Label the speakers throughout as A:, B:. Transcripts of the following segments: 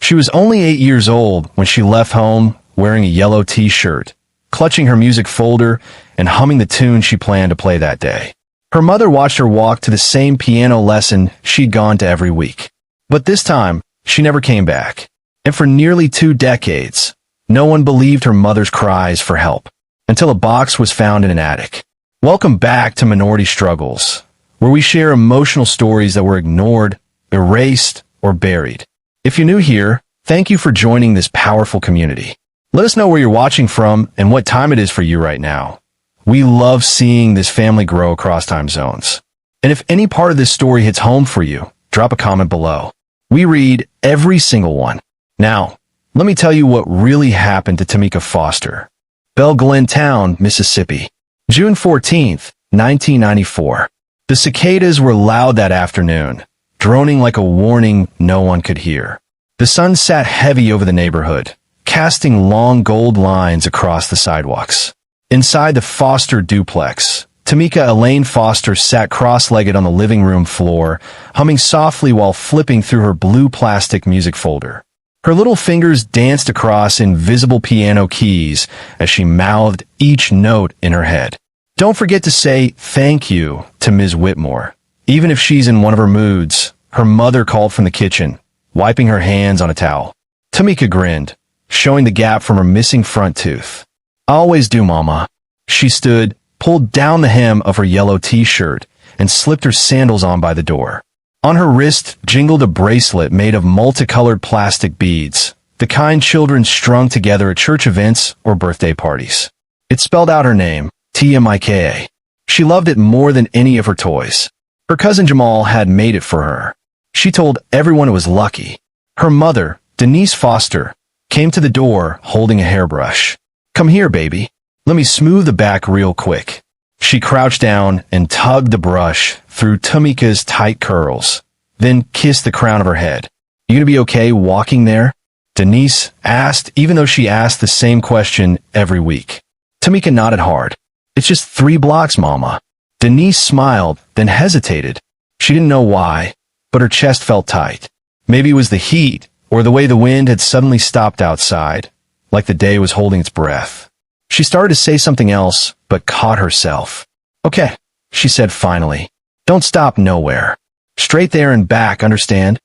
A: She was only 8 years old when she left home wearing a yellow t-shirt, clutching her music folder and humming the tune she planned to play that day. Her mother watched her walk to the same piano lesson she'd gone to every week. But this time, she never came back. And for nearly 2 decades, no one believed her mother's cries for help, until a box was found in an attic. Welcome back to Minority Struggles, where we share emotional stories that were ignored, erased, or buried. If you're new here, thank you for joining this powerful community. Let us know where you're watching from and what time it is for you right now. We love seeing this family grow across time zones. And if any part of this story hits home for you, drop a comment below. We read every single one. Now, let me tell you what really happened to Tamika Foster. Belle Glen Town, Mississippi. June 14th, 1994. The cicadas were loud that afternoon, droning like a warning no one could hear. The sun sat heavy over the neighborhood, casting long gold lines across the sidewalks. Inside the Foster duplex, Tamika Elaine Foster sat cross-legged on the living room floor, humming softly while flipping through her blue plastic music folder. Her little fingers danced across invisible piano keys as she mouthed each note in her head. Don't forget to say thank you to Ms. Whitmore. Even if she's in one of her moods, her mother called from the kitchen, wiping her hands on a towel. Tamika grinned, showing the gap from her missing front tooth. I always do, Mama. She stood, pulled down the hem of her yellow t-shirt, and slipped her sandals on by the door. On her wrist jingled a bracelet made of multicolored plastic beads, the kind children strung together at church events or birthday parties. It spelled out her name, T-M-I-K-A. She loved it more than any of her toys. Her cousin Jamal had made it for her. She told everyone it was lucky. Her mother, Denise Foster, came to the door holding a hairbrush. Come here, baby. Let me smooth the back real quick. She crouched down and tugged the brush through Tamika's tight curls, then kissed the crown of her head. You gonna be okay walking there? Denise asked, even though she asked the same question every week. Tamika nodded hard. It's just 3 blocks, Mama. Denise smiled, then hesitated. She didn't know why, but her chest felt tight. Maybe it was the heat, or the way the wind had suddenly stopped outside, like the day was holding its breath. She started to say something else, but caught herself. Okay, she said finally. Don't stop nowhere. Straight there and back, understand?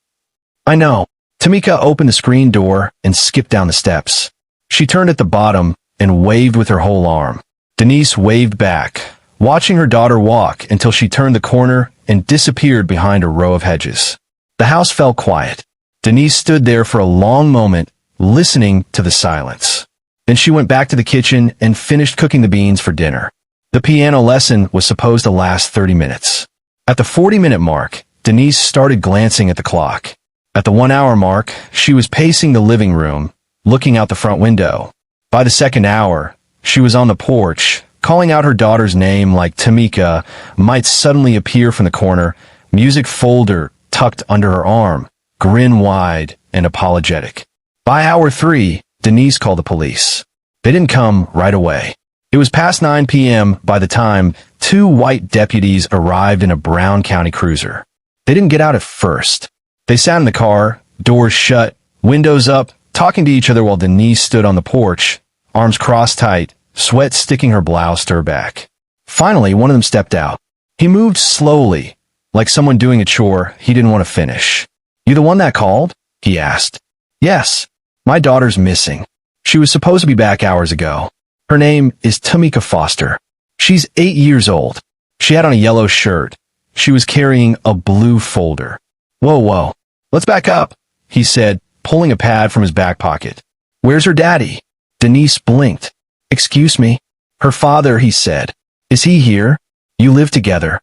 A: I know. Tamika opened the screen door and skipped down the steps. She turned at the bottom and waved with her whole arm. Denise waved back, watching her daughter walk until she turned the corner and disappeared behind a row of hedges. The house fell quiet. Denise stood there for a long moment, listening to the silence. Then she went back to the kitchen and finished cooking the beans for dinner. The piano lesson was supposed to last 30 minutes. At the 40-minute mark, Denise started glancing at the clock. At the 1-hour mark, she was pacing the living room, looking out the front window. By the 2nd hour, she was on the porch, calling out her daughter's name like Tamika might suddenly appear from the corner, music folder tucked under her arm, grin wide and apologetic. By hour 3, Denise called the police. They didn't come right away. It was past 9 p.m. by the time 2 white deputies arrived in a Brown County cruiser. They didn't get out at first. They sat in the car, doors shut, windows up, talking to each other while Denise stood on the porch, arms crossed tight, sweat sticking her blouse to her back. Finally, one of them stepped out. He moved slowly, like someone doing a chore he didn't want to finish. You the one that called? He asked. Yes. My daughter's missing. She was supposed to be back hours ago. Her name is Tamika Foster. She's 8 years old. She had on a yellow shirt. She was carrying a blue folder. Whoa. Let's back up, he said, pulling a pad from his back pocket. Where's her daddy? Denise blinked. Excuse me? Her father, he said. Is he here? You live together?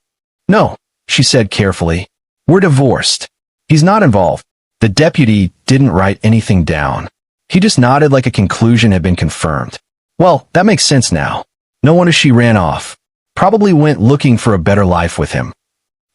A: No, she said carefully. We're divorced. He's not involved. The deputy didn't write anything down. He just nodded like a conclusion had been confirmed. Well, that makes sense now. No wonder she ran off. Probably went looking for a better life with him.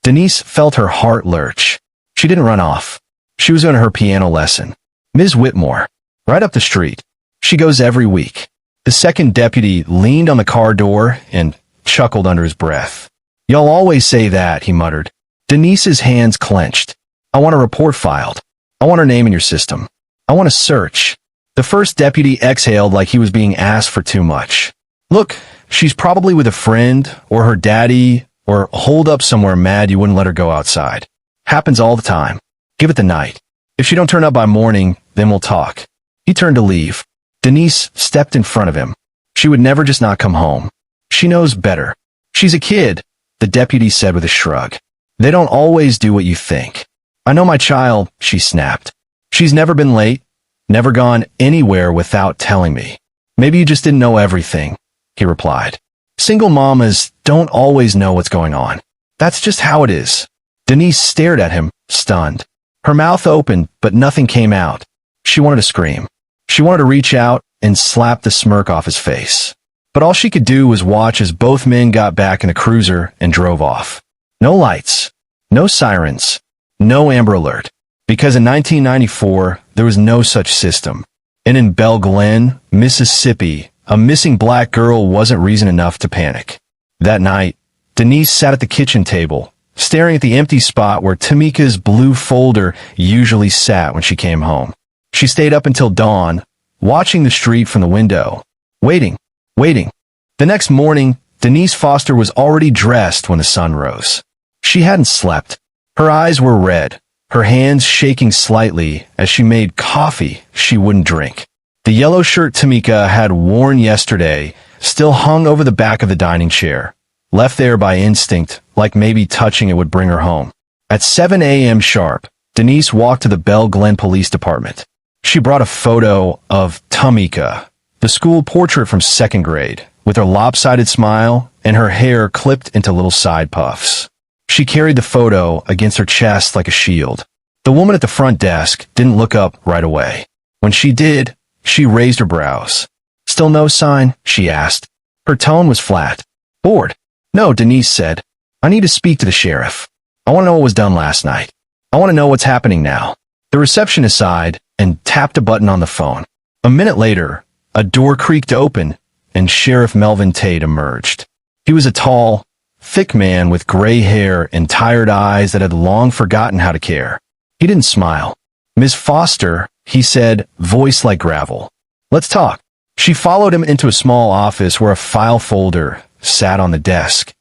A: Denise felt her heart lurch. She didn't run off. She was on her piano lesson. Ms. Whitmore, right up the street. She goes every week. The second deputy leaned on the car door and chuckled under his breath. Y'all always say that, he muttered. Denise's hands clenched. I want a report filed. I want her name in your system. I want to search. The first deputy exhaled like he was being asked for too much. Look, she's probably with a friend, or her daddy, or holed up somewhere mad you wouldn't let her go outside. Happens all the time. Give it the night. If she don't turn up by morning, then we'll talk. He turned to leave. Denise stepped in front of him. She would never just not come home. She knows better. She's a kid, the deputy said with a shrug. They don't always do what you think. I know my child, she snapped. She's never been late, never gone anywhere without telling me. Maybe you just didn't know everything, he replied. Single mamas don't always know what's going on. That's just how it is. Denise stared at him, stunned. Her mouth opened, but nothing came out. She wanted to scream. She wanted to reach out and slap the smirk off his face. But all she could do was watch as both men got back in the cruiser and drove off. No lights, no sirens, no Amber Alert. Because in 1994, there was no such system. And in Belle Glen, Mississippi, a missing black girl wasn't reason enough to panic. That night, Denise sat at the kitchen table, staring at the empty spot where Tamika's blue folder usually sat when she came home. She stayed up until dawn, watching the street from the window, waiting. The next morning, Denise Foster was already dressed when the sun rose. She hadn't slept. Her eyes were red, her hands shaking slightly as she made coffee she wouldn't drink. The yellow shirt Tamika had worn yesterday still hung over the back of the dining chair, left there by instinct, like maybe touching it would bring her home. At 7 a.m. sharp, Denise walked to the Belle Glen Police Department. She brought a photo of Tamika, the school portrait from second grade, with her lopsided smile and her hair clipped into little side puffs. She carried the photo against her chest like a shield. The woman at the front desk didn't look up right away. When she did, she raised her brows. Still no sign? She asked. Her tone was flat. Bored. No, Denise said. I need to speak to the sheriff. I want to know what was done last night. I want to know what's happening now. The receptionist sighed and tapped a button on the phone. A minute later, a door creaked open and Sheriff Melvin Tate emerged. He was a tall, thick man with gray hair and tired eyes that had long forgotten how to care. He didn't smile. Miss Foster, he said, voice like gravel. Let's talk. She followed him into a small office where a file folder sat on the desk,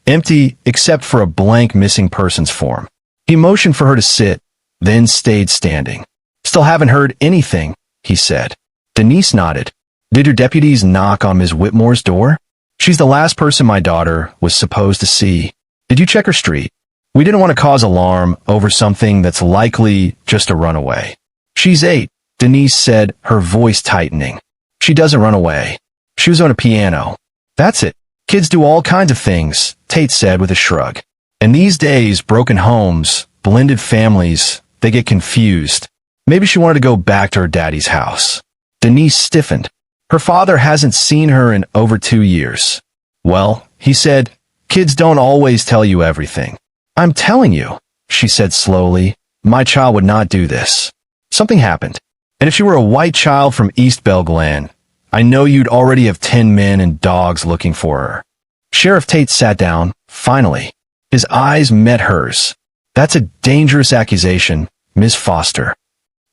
A: empty except for a blank missing persons form. He motioned for her to sit, then stayed standing. Still haven't heard anything, he said. Denise nodded. Did your deputies knock on Ms. Whitmore's door? She's the last person my daughter was supposed to see. Did you check her street? We didn't want to cause alarm over something that's likely just a runaway. She's 8, Denise said, her voice tightening. She doesn't run away. She was on a piano. That's it. Kids do all kinds of things, Tate said with a shrug. And these days, broken homes, blended families, they get confused. Maybe she wanted to go back to her daddy's house. Denise stiffened. Her father hasn't seen her in over 2 years. Well, he said, kids don't always tell you everything. I'm telling you, she said slowly, my child would not do this. Something happened. And if she were a white child from East Belle Glen, I know you'd already have 10 men and dogs looking for her. Sheriff Tate sat down, finally. His eyes met hers. That's a dangerous accusation, Miss Foster.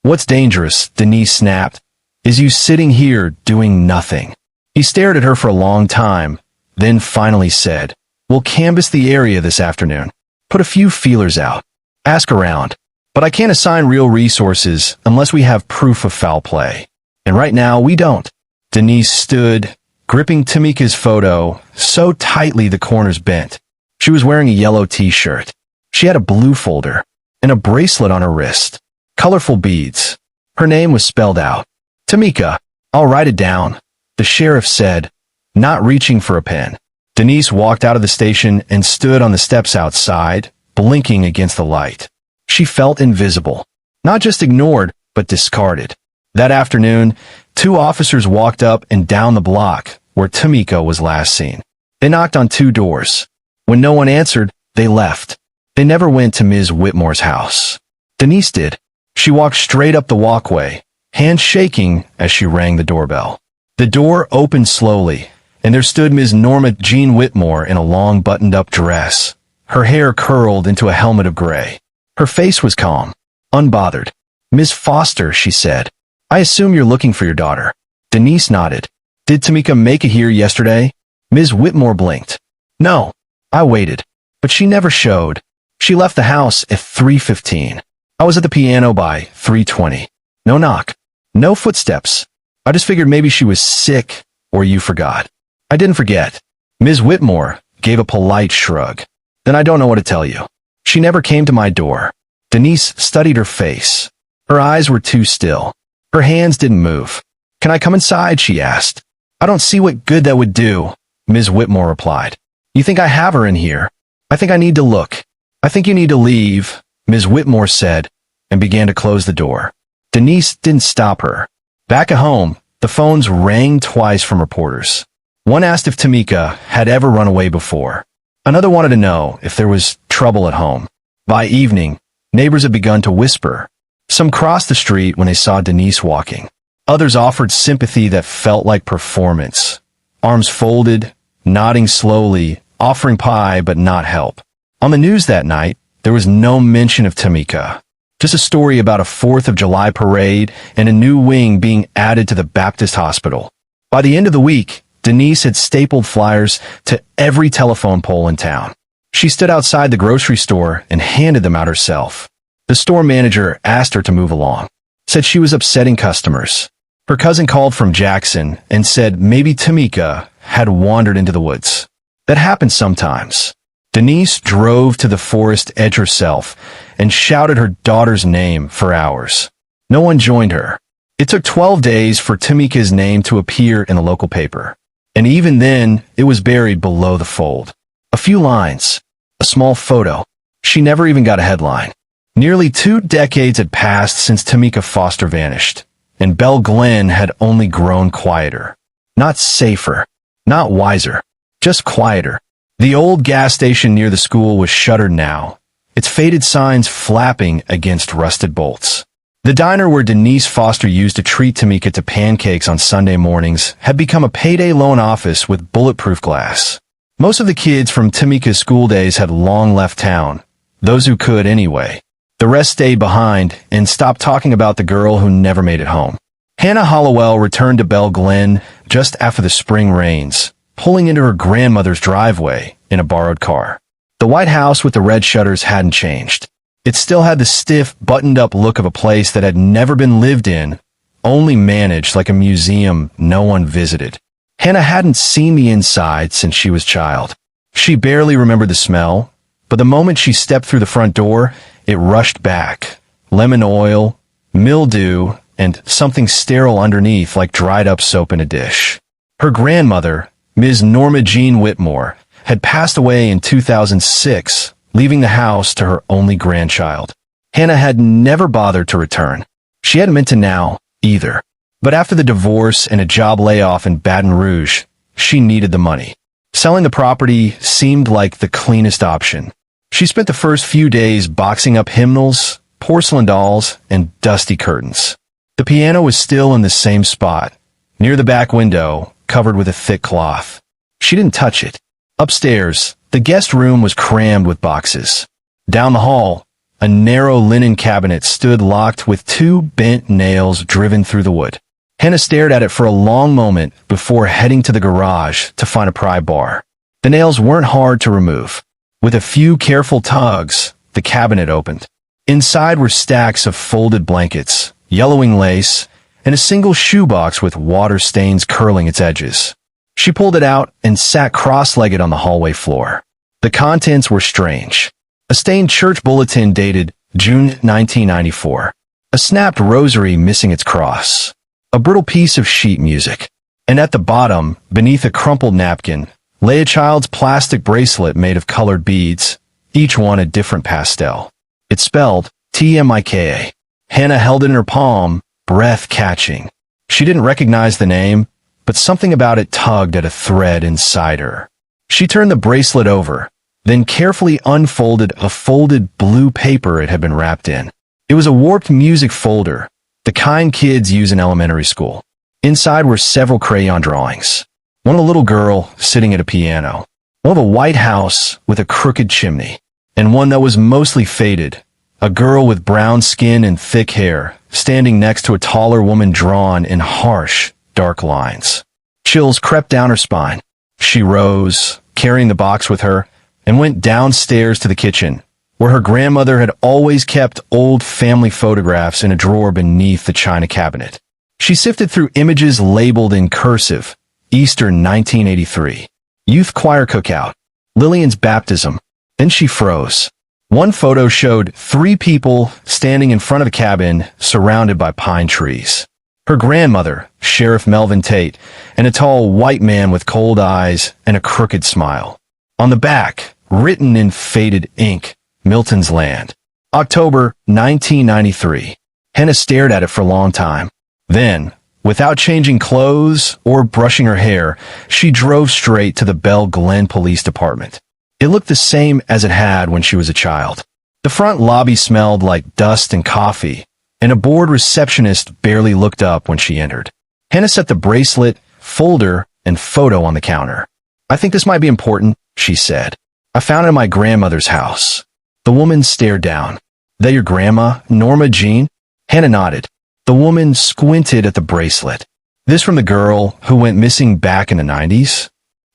A: What's dangerous, Denise snapped, is you sitting here doing nothing. He stared at her for a long time, then finally said, we'll canvass the area this afternoon. Put a few feelers out. Ask around. But I can't assign real resources unless we have proof of foul play. And right now, we don't. Denise stood, gripping Tamika's photo so tightly the corners bent. She was wearing a yellow t-shirt. She had a blue folder and a bracelet on her wrist. Colorful beads. Her name was spelled out. Tamika, I'll write it down, the sheriff said, not reaching for a pen. Denise walked out of the station and stood on the steps outside, blinking against the light. She felt invisible. Not just ignored, but discarded. That afternoon, 2 officers walked up and down the block where Tamika was last seen. They knocked on 2 doors. When no one answered, they left. They never went to Ms. Whitmore's house. Denise did. She walked straight up the walkway, hands shaking as she rang the doorbell. The door opened slowly, and there stood Ms. Norma Jean Whitmore in a long buttoned-up dress, her hair curled into a helmet of gray. Her face was calm, unbothered. Miss Foster, she said. I assume you're looking for your daughter. Denise nodded. Did Tamika make it here yesterday? Ms. Whitmore blinked. No. I waited. But she never showed. She left the house at 3:15. I was at the piano by 3:20. No knock. No footsteps. I just figured maybe she was sick or you forgot. I didn't forget. Ms. Whitmore gave a polite shrug. Then I don't know what to tell you. She never came to my door. Denise studied her face. Her eyes were too still. Her hands didn't move. Can I come inside? She asked. I don't see what good that would do, Ms. Whitmore replied. You think I have her in here? I think I need to look. I think you need to leave, Ms. Whitmore said, and began to close the door. Denise didn't stop her. Back at home, the phones rang twice from reporters. One asked if Tamika had ever run away before. Another wanted to know if there was trouble at home. By evening, neighbors had begun to whisper. Some crossed the street when they saw Denise walking. Others offered sympathy that felt like performance. Arms folded, nodding slowly, offering pie but not help. On the news that night, there was no mention of Tamika. Just a story about a 4th of July parade and a new wing being added to the Baptist hospital. By the end of the week, Denise had stapled flyers to every telephone pole in town. She stood outside the grocery store and handed them out herself. The store manager asked her to move along, said she was upsetting customers. Her cousin called from Jackson and said maybe Tamika had wandered into the woods. That happens sometimes. Denise drove to the forest edge herself and shouted her daughter's name for hours. No one joined her. It took 12 days for Tamika's name to appear in the local paper. And even then, it was buried below the fold. A few lines. A small photo. She never even got a headline. Nearly 2 decades had passed since Tamika Foster vanished, and Belle Glen had only grown quieter. Not safer. Not wiser. Just quieter. The old gas station near the school was shuttered now, its faded signs flapping against rusted bolts. The diner where Denise Foster used to treat Tamika to pancakes on Sunday mornings had become a payday loan office with bulletproof glass. Most of the kids from Tamika's school days had long left town, those who could anyway. The rest stayed behind and stopped talking about the girl who never made it home. Hannah Hollowell returned to Belle Glen just after the spring rains, pulling into her grandmother's driveway in a borrowed car. The White House with the red shutters hadn't changed. It still had the stiff, buttoned-up look of a place that had never been lived in, only managed like a museum no one visited. Hannah hadn't seen the inside since she was a child. She barely remembered the smell, but the moment she stepped through the front door, it rushed back. Lemon oil, mildew, and something sterile underneath like dried-up soap in a dish. Her grandmother, Ms. Norma Jean Whitmore, had passed away in 2006, leaving the house to her only grandchild. Hannah had never bothered to return. She hadn't meant to now, either. But after the divorce and a job layoff in Baton Rouge, she needed the money. Selling the property seemed like the cleanest option. She spent the first few days boxing up hymnals, porcelain dolls, and dusty curtains. The piano was still in the same spot, near the back window, covered with a thick cloth. She didn't touch it. Upstairs, the guest room was crammed with boxes. Down the hall, a narrow linen cabinet stood locked with 2 bent nails driven through the wood. Hannah stared at it for a long moment before heading to the garage to find a pry bar. The nails weren't hard to remove. With a few careful tugs, the cabinet opened. Inside were stacks of folded blankets, yellowing lace, and a single shoebox with water stains curling its edges. She pulled it out and sat cross-legged on the hallway floor. The contents were strange. A stained church bulletin dated June 1994. A snapped rosary missing its cross. A brittle piece of sheet music. And at the bottom, beneath a crumpled napkin, lay a child's plastic bracelet made of colored beads, each one a different pastel. It spelled T-M-I-K-A. Hannah held it in her palm, breath catching. She didn't recognize the name, but something about it tugged at a thread inside her. She turned the bracelet over, then carefully unfolded a folded blue paper it had been wrapped in. It was a warped music folder, the kind kids use in elementary school. Inside were several crayon drawings. One of a little girl sitting at a piano, one of a white house with a crooked chimney, and one that was mostly faded, A girl with brown skin and thick hair, standing next to a taller woman drawn in harsh, dark lines. Chills crept down her spine. She rose, carrying the box with her, and went downstairs to the kitchen, where her grandmother had always kept old family photographs in a drawer beneath the china cabinet. She sifted through images labeled in cursive: Easter 1983, youth choir cookout, Lillian's baptism. Then she froze. One photo showed 3 people standing in front of a cabin surrounded by pine trees. Her grandmother, Sheriff Melvin Tate, and a tall white man with cold eyes and a crooked smile. On the back, written in faded ink, Milton's Land. October 1993. Hannah stared at it for a long time. Then, without changing clothes or brushing her hair, she drove straight to the Bell Glen Police Department. It looked the same as it had when she was a child. The front lobby smelled like dust and coffee, and a bored receptionist barely looked up when she entered. Hannah set the bracelet, folder, and photo on the counter. "I think this might be important," she said. "I found it in my grandmother's house." The woman stared down. "That your grandma, Norma Jean?" Hannah nodded. The woman squinted at the bracelet. "This from the girl who went missing back in the 90s?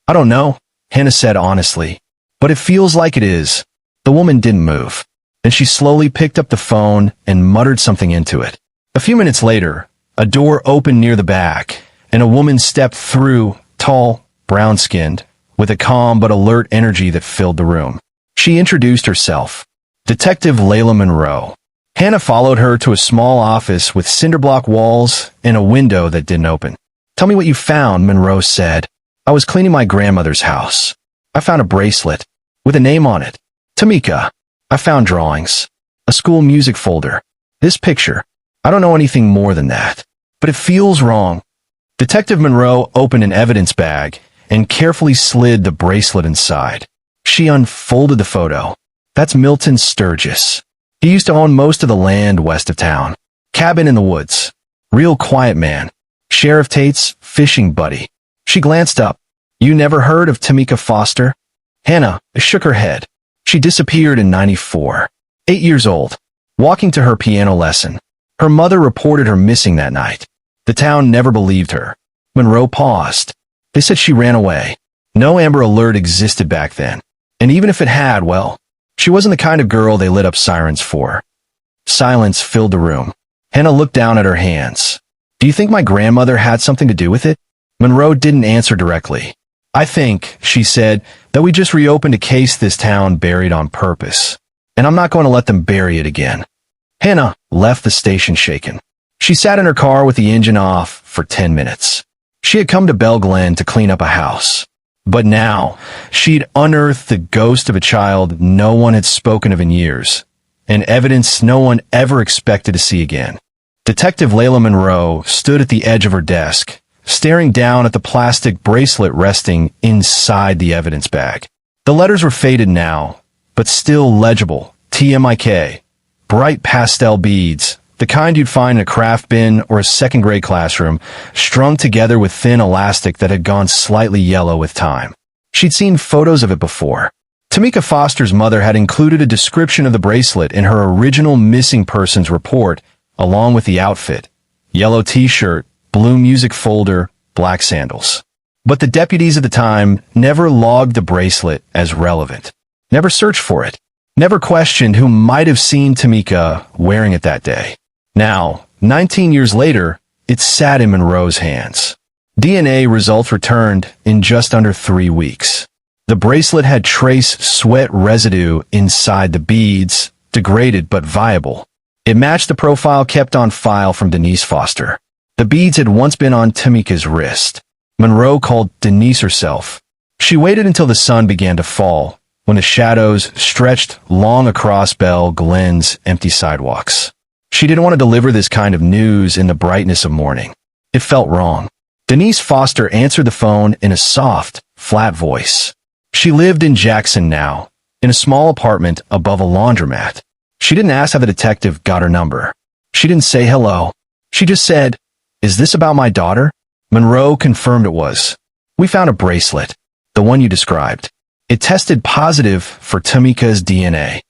A: "I don't know," Hannah said honestly. "But it feels like it is." The woman didn't move. Then she slowly picked up the phone and muttered something into it. A few minutes later, a door opened near the back, and a woman stepped through, tall, brown-skinned, with a calm but alert energy that filled the room. She introduced herself. Detective Layla Monroe. Hannah followed her to a small office with cinderblock walls and a window that didn't open. "Tell me what you found," Monroe said. "I was cleaning my grandmother's house. I found a bracelet with a name on it. Tamika. I found drawings. A school music folder. This picture. I don't know anything more than that. But it feels wrong." Detective Monroe opened an evidence bag and carefully slid the bracelet inside. She unfolded the photo. "That's Milton Sturgis. He used to own most of the land west of town. Cabin in the woods. Real quiet man. Sheriff Tate's fishing buddy." She glanced up. "You never heard of Tamika Foster?" Hannah shook her head. "She disappeared in 94. 8 years old. Walking to her piano lesson. Her mother reported her missing that night. The town never believed her." Monroe paused. "They said she ran away. No Amber Alert existed back then. And even if it had, well, she wasn't the kind of girl they lit up sirens for." Silence filled the room. Hannah looked down at her hands. "Do you think my grandmother had something to do with it?" Monroe didn't answer directly. "I think," she said, "that we just reopened a case this town buried on purpose. And I'm not going to let them bury it again." Hannah left the station shaken. She sat in her car with the engine off for 10 minutes. She had come to Bell Glen to clean up a house. But now, she'd unearthed the ghost of a child no one had spoken of in years, and evidence no one ever expected to see again. Detective Layla Monroe stood at the edge of her desk, staring down at the plastic bracelet resting inside the evidence bag. The letters were faded now, but still legible. TMIK. Bright pastel beads, the kind you'd find in a craft bin or a second-grade classroom, strung together with thin elastic that had gone slightly yellow with time. She'd seen photos of it before. Tamika Foster's mother had included a description of the bracelet in her original missing persons report, along with the outfit: yellow t-shirt, blue music folder, black sandals. But the deputies at the time never logged the bracelet as relevant, never searched for it, never questioned who might have seen Tamika wearing it that day. Now, 19 years later, it sat in Monroe's hands. DNA results returned in just under 3 weeks. The bracelet had trace sweat residue inside the beads, degraded but viable. It matched the profile kept on file from Denise Foster. The beads had once been on Tamika's wrist. Monroe called Denise herself. She waited until the sun began to fall, when the shadows stretched long across Bell Glen's empty sidewalks. She didn't want to deliver this kind of news in the brightness of morning. It felt wrong. Denise Foster answered the phone in a soft, flat voice. She lived in Jackson now, in a small apartment above a laundromat. She didn't ask how the detective got her number. She didn't say hello. She just said, "Is this about my daughter?" Monroe confirmed it was. "We found a bracelet, the one you described. It tested positive for Tamika's DNA."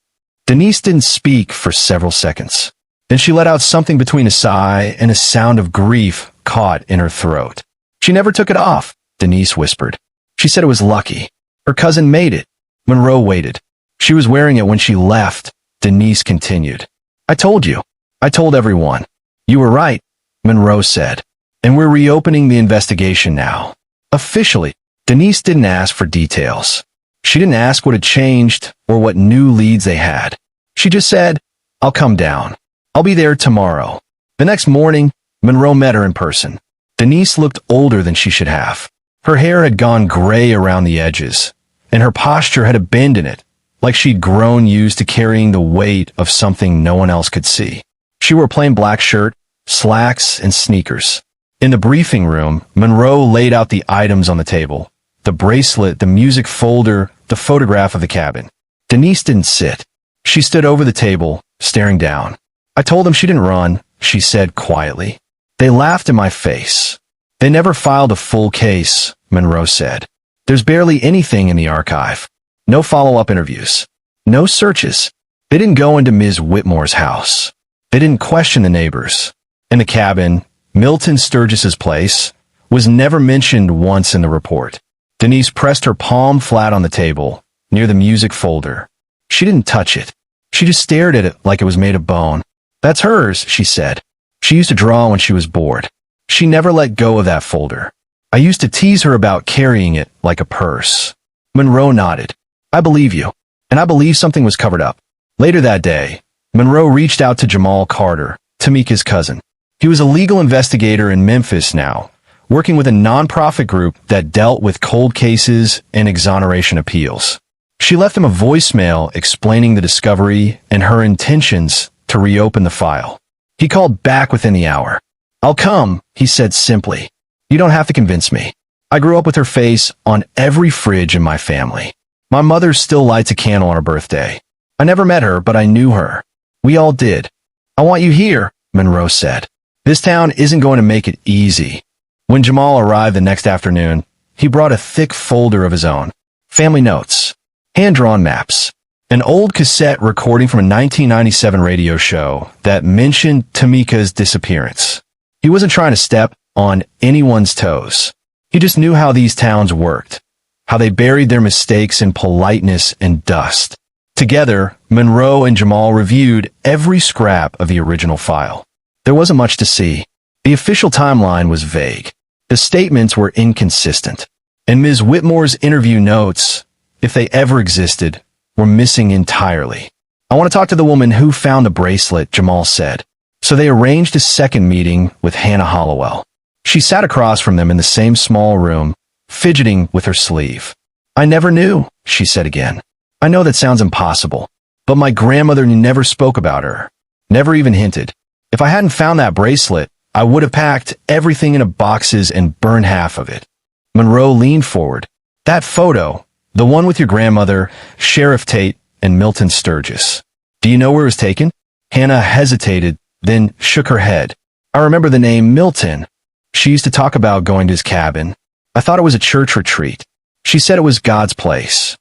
A: Denise didn't speak for several seconds. Then she let out something between a sigh and a sound of grief caught in her throat. She never took it off, Denise whispered. She said it was lucky. Her cousin made it. Monroe waited. She was wearing it when she left, Denise continued. I told you. I told everyone. You were right, Monroe said. And we're reopening the investigation now. Officially, Denise didn't ask for details. She didn't ask what had changed or what new leads they had. She just said, I'll come down. I'll be there tomorrow. The next morning, Monroe met her in person. Denise looked older than she should have. Her hair had gone gray around the edges, and her posture had a bend in it, like she'd grown used to carrying the weight of something no one else could see. She wore a plain black shirt, slacks, and sneakers. In the briefing room, Monroe laid out the items on the table. The bracelet, the music folder, the photograph of the cabin. Denise didn't sit. She stood over the table, staring down. I told them she didn't run, she said quietly. They laughed in my face. They never filed a full case, Monroe said. There's barely anything in the archive. No follow-up interviews. No searches. They didn't go into Ms. Whitmore's house. They didn't question the neighbors. In the cabin, Milton Sturgis's place, was never mentioned once in the report. Denise pressed her palm flat on the table, near the music folder. She didn't touch it. She just stared at it like it was made of bone. That's hers, she said. She used to draw when she was bored. She never let go of that folder. I used to tease her about carrying it like a purse. Monroe nodded. I believe you. And I believe something was covered up. Later that day, Monroe reached out to Jamal Carter, Tamika's cousin. He was a legal investigator in Memphis now, working with a nonprofit group that dealt with cold cases and exoneration appeals. She left him a voicemail explaining the discovery and her intentions to reopen the file. He called back within the hour. I'll come, he said simply. You don't have to convince me. I grew up with her face on every fridge in my family. My mother still lights a candle on her birthday. I never met her, but I knew her. We all did. I want you here, Monroe said. This town isn't going to make it easy. When Jamal arrived the next afternoon, he brought a thick folder of his own. Family notes. Hand-drawn maps. An old cassette recording from a 1997 radio show that mentioned Tamika's disappearance. He wasn't trying to step on anyone's toes. He just knew how these towns worked, how they buried their mistakes in politeness and dust. Together, Monroe and Jamal reviewed every scrap of the original file. There wasn't much to see. The official timeline was vague. The statements were inconsistent. And Ms. Whitmore's interview notes, if they ever existed, were missing entirely. I want to talk to the woman who found the bracelet, Jamal said. So they arranged a second meeting with Hannah Hollowell. She sat across from them in the same small room, fidgeting with her sleeve. I never knew, she said again. I know that sounds impossible, but my grandmother never spoke about her, never even hinted. If I hadn't found that bracelet, I would have packed everything into boxes and burned half of it. Monroe leaned forward. That photo, the one with your grandmother, Sheriff Tate, and Milton Sturgis. Do you know where it was taken? Hannah hesitated, then shook her head. I remember the name Milton. She used to talk about going to his cabin. I thought it was a church retreat. She said it was God's place.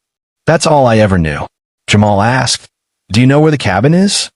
A: That's all I ever knew. Jamal asked, do you know where the cabin is?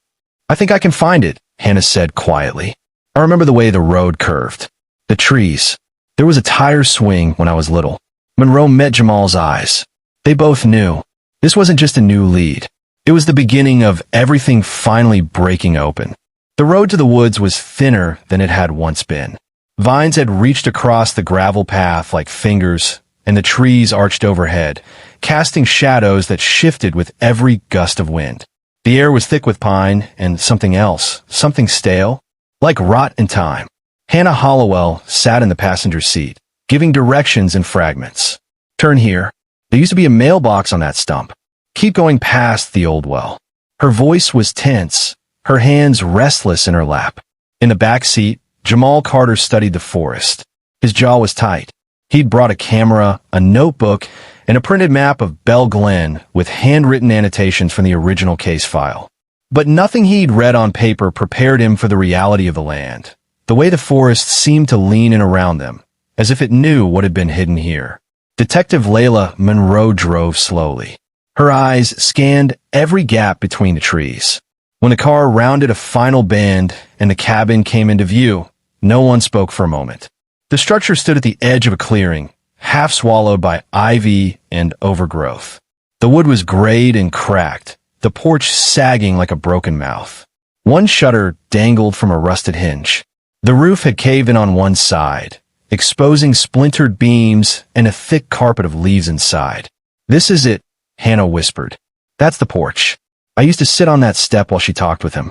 A: I think I can find it, Hannah said quietly. I remember the way the road curved. The trees. There was a tire swing when I was little. Monroe met Jamal's eyes. They both knew. This wasn't just a new lead. It was the beginning of everything finally breaking open. The road to the woods was thinner than it had once been. Vines had reached across the gravel path like fingers, and the trees arched overhead, casting shadows that shifted with every gust of wind. The air was thick with pine and something else, something stale, like rot in time. Hannah Hollowell sat in the passenger seat, giving directions in fragments. Turn here. There used to be a mailbox on that stump. Keep going past the old well. Her voice was tense, her hands restless in her lap. In the back seat, Jamal Carter studied the forest. His jaw was tight. He'd brought a camera, a notebook, and a printed map of Bell Glen with handwritten annotations from the original case file. But nothing he'd read on paper prepared him for the reality of the land. The way the forest seemed to lean in around them, as if it knew what had been hidden here. Detective Layla Monroe drove slowly. Her eyes scanned every gap between the trees. When the car rounded a final bend and the cabin came into view, no one spoke for a moment. The structure stood at the edge of a clearing, half swallowed by ivy and overgrowth. The wood was grayed and cracked, the porch sagging like a broken mouth. One shutter dangled from a rusted hinge. The roof had caved in on one side, exposing splintered beams and a thick carpet of leaves inside. "This is it," Hannah whispered. "That's the porch. I used to sit on that step while she talked with him."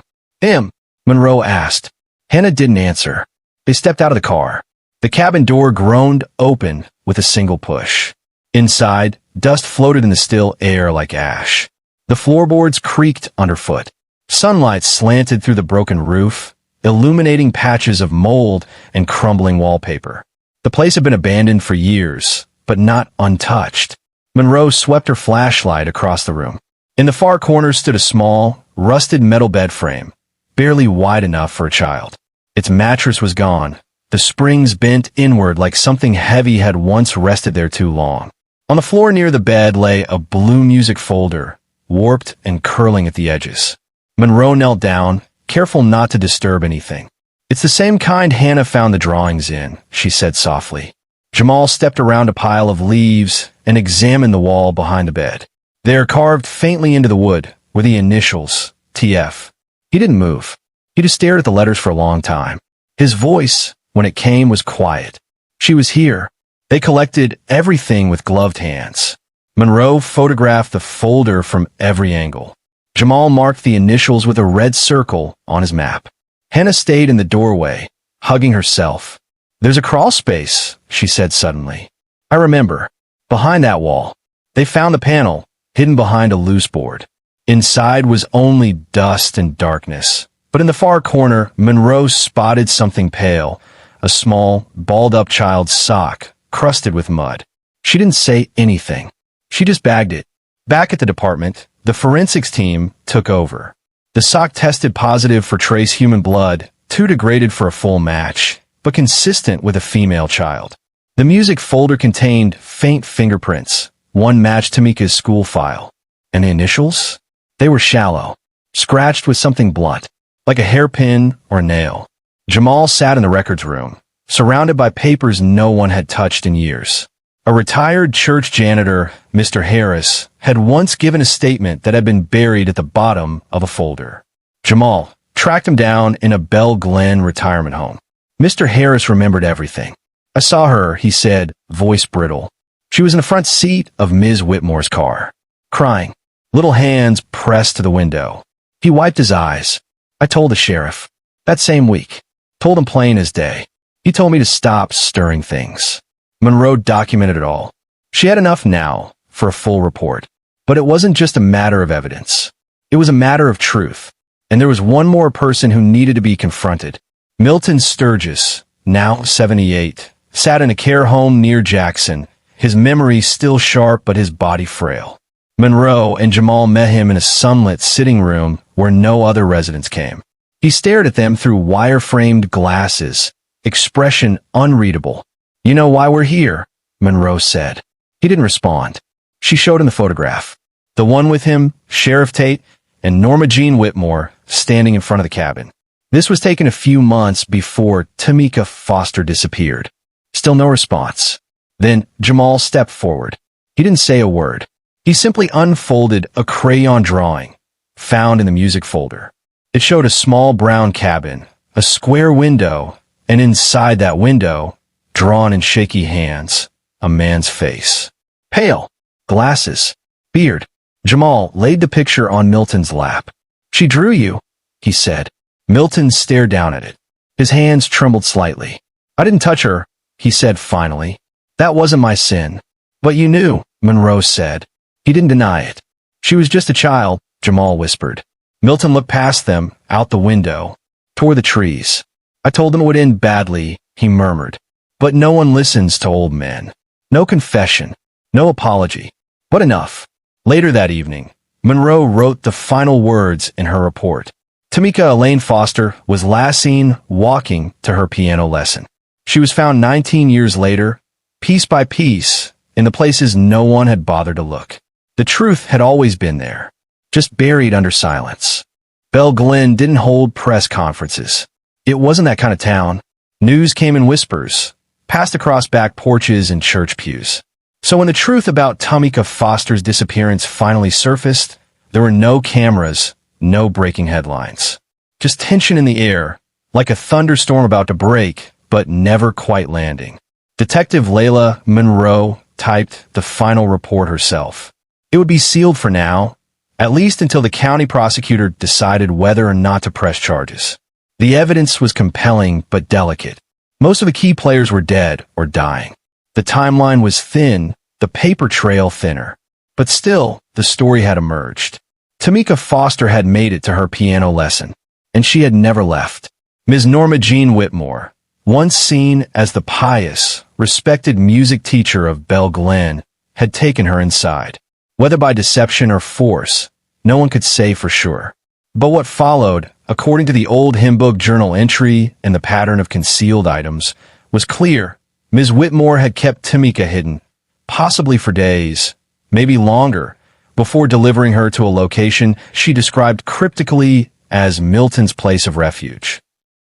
A: Monroe asked. Hannah didn't answer. They stepped out of the car. The cabin door groaned open with a single push. Inside, dust floated in the still air like ash. The floorboards creaked underfoot. Sunlight slanted through the broken roof, illuminating patches of mold and crumbling wallpaper. The place had been abandoned for years, but not untouched. Monroe swept her flashlight across the room. In the far corner stood a small, rusted metal bed frame, barely wide enough for a child. Its mattress was gone, the springs bent inward like something heavy had once rested there too long. On the floor near the bed lay a blue music folder, warped and curling at the edges. Monroe knelt down, careful not to disturb anything. "It's the same kind Hannah found the drawings in," she said softly. Jamal stepped around a pile of leaves and examined the wall behind the bed. There, carved faintly into the wood, were the initials, TF. He didn't move. He just stared at the letters for a long time. His voice, when it came, was quiet. She was here. They collected everything with gloved hands. Monroe photographed the folder from every angle. Jamal marked the initials with a red circle on his map. Hannah stayed in the doorway, hugging herself. "There's a crawl space," she said suddenly. "I remember. Behind that wall. They found the panel, hidden behind a loose board. Inside was only dust and darkness. But in the far corner, Monroe spotted something pale, a small, balled-up child's sock, crusted with mud. She didn't say anything. She just bagged it. Back at the department, the forensics team took over. The sock tested positive for trace human blood, too degraded for a full match, but consistent with a female child. The music folder contained faint fingerprints. One matched Tamika's school file. And the initials? They were shallow, scratched with something blunt, like a hairpin or a nail. Jamal sat in the records room, surrounded by papers no one had touched in years. A retired church janitor, Mr. Harris, had once given a statement that had been buried at the bottom of a folder. Jamal tracked him down in a Bell Glen retirement home. Mr. Harris remembered everything. "I saw her," he said, voice brittle. "She was in the front seat of Ms. Whitmore's car, crying, little hands pressed to the window." He wiped his eyes. "I told the sheriff. That same week. Told him plain as day. He told me to stop stirring things." Monroe documented it all. She had enough now for a full report. But it wasn't just a matter of evidence. It was a matter of truth. And there was one more person who needed to be confronted. Milton Sturgis, now 78, sat in a care home near Jackson, his memory still sharp but his body frail. Monroe and Jamal met him in a sunlit sitting room where no other residents came. He stared at them through wire-framed glasses, expression unreadable. "You know why we're here?" Monroe said. He didn't respond. She showed him the photograph. The one with him, Sheriff Tate, and Norma Jean Whitmore standing in front of the cabin. This was taken a few months before Tamika Foster disappeared. Still no response. Then Jamal stepped forward. He didn't say a word. He simply unfolded a crayon drawing, found in the music folder. It showed a small brown cabin, a square window, and inside that window, drawn in shaky hands, a man's face. Pale, glasses, beard. Jamal laid the picture on Milton's lap. "She drew you," he said. Milton stared down at it. His hands trembled slightly. "I didn't touch her," he said finally. "That wasn't my sin." "But you knew," Monroe said. He didn't deny it. "She was just a child," Jamal whispered. Milton looked past them, out the window, toward the trees. "I told them it would end badly," he murmured. "But no one listens to old men. No confession, no apology. But enough." Later that evening, Monroe wrote the final words in her report. Tamika Elaine Foster was last seen walking to her piano lesson. She was found 19 years later, piece by piece, in the places no one had bothered to look. The truth had always been there, just buried under silence. Belle Glen didn't hold press conferences. It wasn't that kind of town. News came in whispers, passed across back porches and church pews. So when the truth about Tamika Foster's disappearance finally surfaced, there were no cameras, no breaking headlines. Just tension in the air, like a thunderstorm about to break, but never quite landing. Detective Layla Monroe typed the final report herself. It would be sealed for now, at least until the county prosecutor decided whether or not to press charges. The evidence was compelling but delicate. Most of the key players were dead or dying. The timeline was thin, the paper trail thinner. But still, the story had emerged. Tamika Foster had made it to her piano lesson, and she had never left. Ms. Norma Jean Whitmore, once seen as the pious, respected music teacher of Belle Glen, had taken her inside. Whether by deception or force, no one could say for sure. But what followed, according to the old hymn book journal entry and the pattern of concealed items, was clear. Ms. Whitmore had kept Tamika hidden, possibly for days, maybe longer, before delivering her to a location she described cryptically as Milton's place of refuge.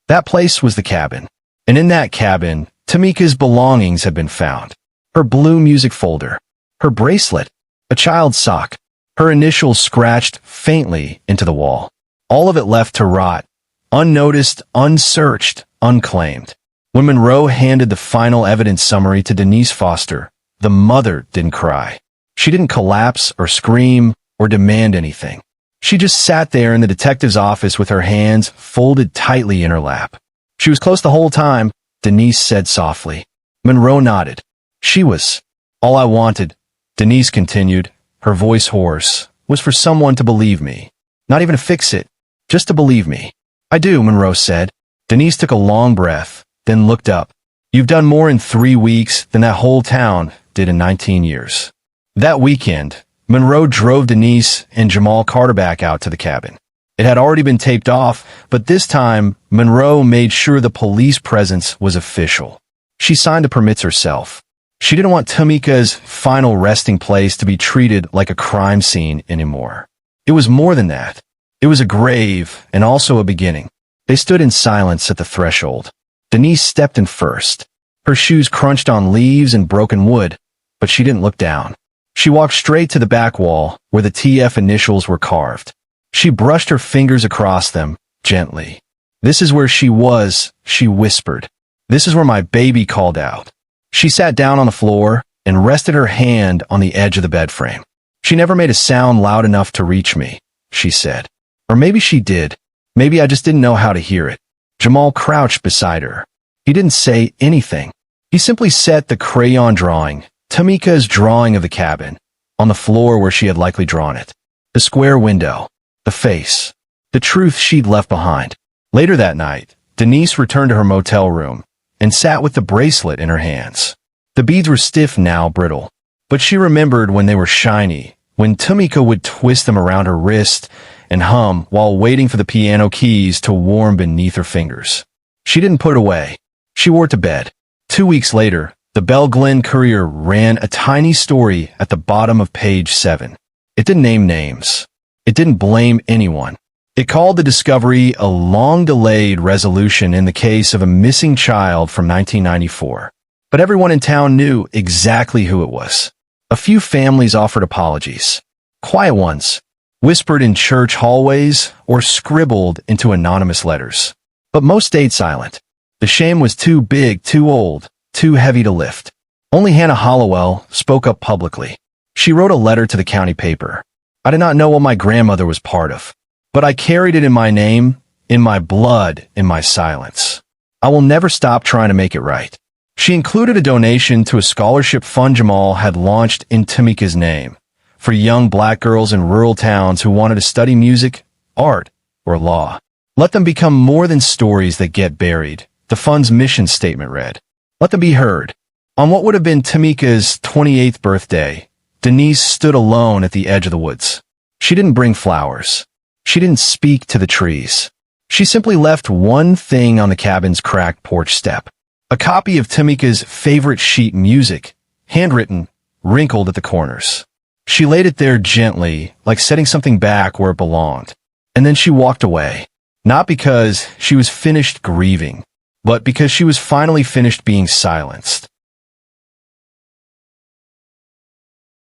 A: That place was the cabin, and in that cabin, Tamika's belongings had been found. Her blue music folder, her bracelet, a child's sock, her initials scratched faintly into the wall. All of it left to rot, unnoticed, unsearched, unclaimed. When Monroe handed the final evidence summary to Denise Foster, the mother didn't cry. She didn't collapse or scream or demand anything. She just sat there in the detective's office with her hands folded tightly in her lap. She was close the whole time, Denise said softly. Monroe nodded. She was. All I wanted, Denise continued, her voice hoarse, was for someone to believe me. Not even to fix it, just to believe me. I do, Monroe said. Denise took a long breath, then looked up. You've done more in 3 weeks than that whole town did in 19 years. That weekend, Monroe drove Denise and Jamal Carter back out to the cabin. It had already been taped off, but this time, Monroe made sure the police presence was official. She signed the permits herself. She didn't want Tamika's final resting place to be treated like a crime scene anymore. It was more than that. It was a grave and also a beginning. They stood in silence at the threshold. Denise stepped in first. Her shoes crunched on leaves and broken wood, but she didn't look down. She walked straight to the back wall where the TF initials were carved. She brushed her fingers across them, gently. This is where she was, she whispered. This is where my baby called out. She sat down on the floor and rested her hand on the edge of the bed frame. She never made a sound loud enough to reach me, she said. Or maybe she did. Maybe I just didn't know how to hear it. Jamal crouched beside her. He didn't say anything. He simply set the crayon drawing, Tamika's drawing of the cabin, on the floor where she had likely drawn it. The square window, the face, the truth she'd left behind. Later that night, Denise returned to her motel room and sat with the bracelet in her hands. The beads were stiff now, brittle, but she remembered when they were shiny, when Tamika would twist them around her wrist and hum while waiting for the piano keys to warm beneath her fingers. She didn't put it away. She wore it to bed. 2 weeks later, the Belle Glen Courier ran a tiny story at the bottom of page 7. It didn't name names. It didn't blame anyone. It called the discovery a long-delayed resolution in the case of a missing child from 1994. But everyone in town knew exactly who it was. A few families offered apologies. Quiet ones, whispered in church hallways or scribbled into anonymous letters. But most stayed silent. The shame was too big, too old, too heavy to lift. Only Hannah Hollowell spoke up publicly. She wrote a letter to the county paper. I did not know what my grandmother was part of, but I carried it in my name, in my blood, in my silence. I will never stop trying to make it right. She included a donation to a scholarship fund Jamal had launched in Tamika's name for young black girls in rural towns who wanted to study music, art, or law. Let them become more than stories that get buried, the fund's mission statement read. Let them be heard. On what would have been Tamika's 28th birthday, Denise stood alone at the edge of the woods. She didn't bring flowers. She didn't speak to the trees. She simply left one thing on the cabin's cracked porch step. A copy of Tamika's favorite sheet music, handwritten, wrinkled at the corners. She laid it there gently, like setting something back where it belonged. And then she walked away. Not because she was finished grieving, but because she was finally finished being silenced.